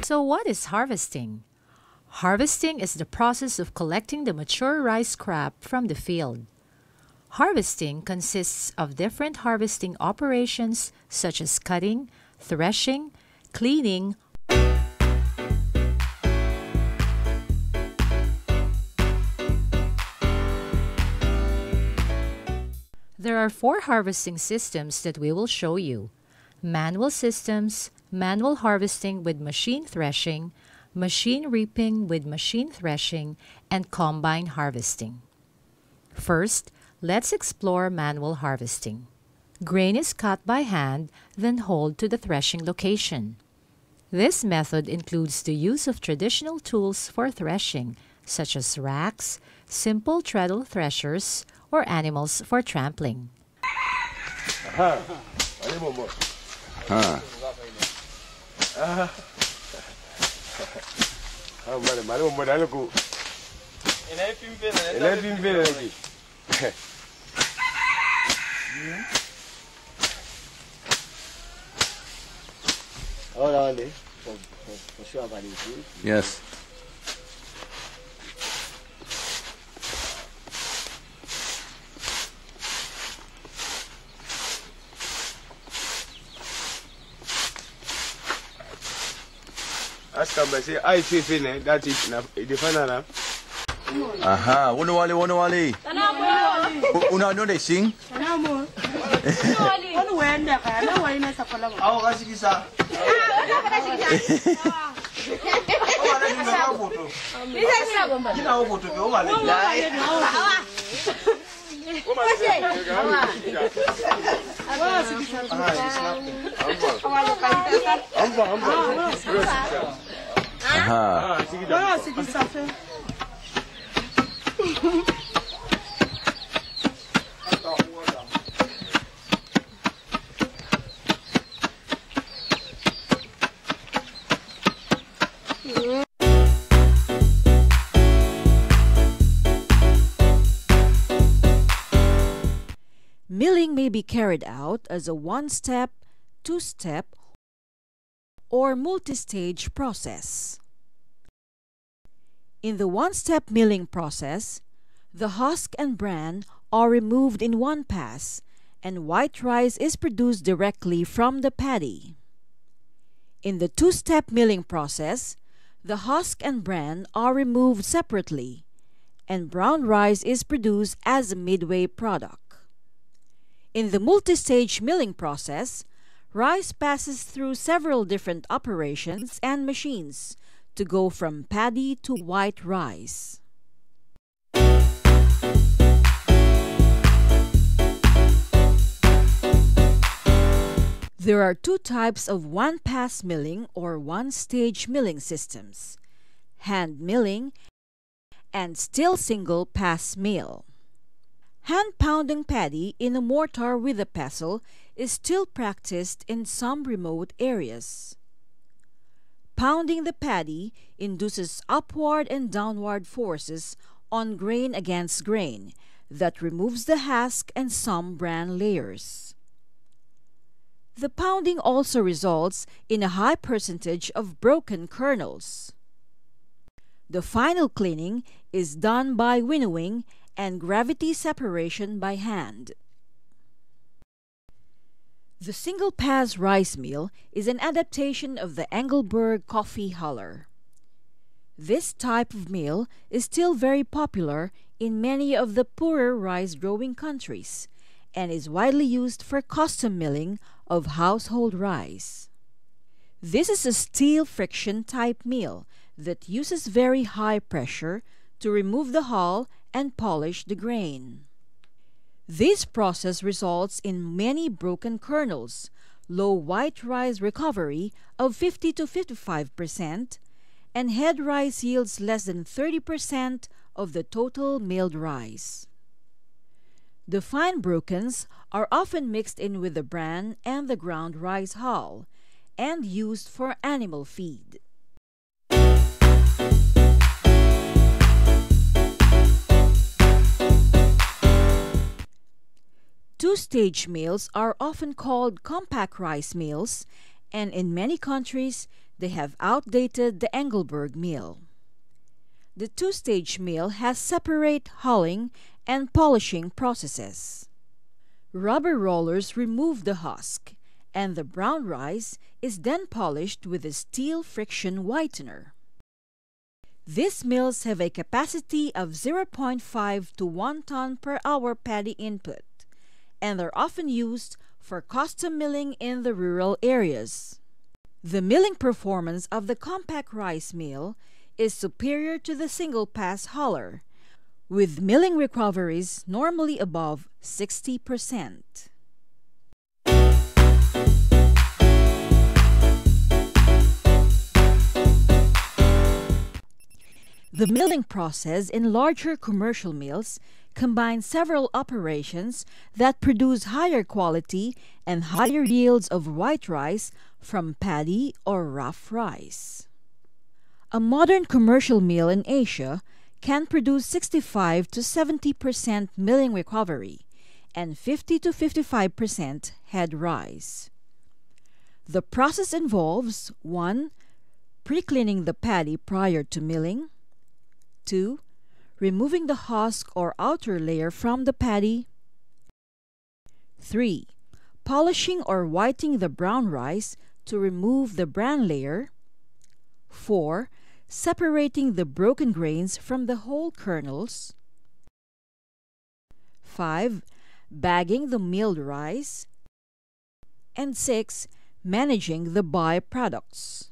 So what is harvesting? Harvesting is the process of collecting the mature rice crop from the field. Harvesting consists of different harvesting operations such as cutting, threshing, cleaning. There are 4 harvesting systems that we will show you: manual systems, manual harvesting with machine threshing, machine reaping with machine threshing, and combine harvesting. First, let's explore manual harvesting. Grain is cut by hand, then hauled to the threshing location. This method includes the use of traditional tools for threshing, such as racks, simple treadle threshers, or animals for trampling. Yes. Aha, wono wale. Una no they sing? Aha. Milling may be carried out as a one-step, two-step, or multi-stage process. In the one-step milling process, the husk and bran are removed in one pass, and white rice is produced directly from the paddy. In the two-step milling process, the husk and bran are removed separately, and brown rice is produced as a midway product. In the multi-stage milling process, rice passes through several different operations and machines to go from paddy to white rice. There are 2 types of one-pass milling or one-stage milling systems: hand milling and still single-pass mill. Hand pounding paddy in a mortar with a pestle is still practiced in some remote areas. Pounding the paddy induces upward and downward forces on grain against grain that removes the husk and some bran layers. The pounding also results in a high percentage of broken kernels. The final cleaning is done by winnowing and gravity separation by hand. The single-pass rice mill is an adaptation of the Engelberg coffee huller. This type of mill is still very popular in many of the poorer rice-growing countries and is widely used for custom milling of household rice. This is a steel friction type mill that uses very high pressure to remove the hull and polish the grain. This process results in many broken kernels, low white rice recovery of 50 to 55%, and head rice yields less than 30% of the total milled rice. The fine brokens are often mixed in with the bran and the ground rice hull and used for animal feed. Two-stage mills are often called compact rice mills, and in many countries They have outdated the Engelberg mill. The two-stage mill has separate hulling and polishing processes. Rubber rollers remove the husk, and the brown rice is then polished with a steel friction whitener. These mills have a capacity of 0.5 to 1 ton per hour paddy input, and are often used for custom milling in the rural areas. The milling performance of the compact rice mill is superior to the single-pass huller, with milling recoveries normally above 60%. The milling process in larger commercial mills combines several operations that produce higher quality and higher yields of white rice from paddy or rough rice. A modern commercial mill in Asia can produce 65 to 70% milling recovery and 50 to 55% head rice. The process involves 1. Pre-cleaning the paddy prior to milling, 2. Removing the husk or outer layer from the paddy, 3. Polishing or whitening the brown rice to remove the bran layer, 4. Separating the broken grains from the whole kernels, 5. Bagging the milled rice, and 6. Managing the byproducts.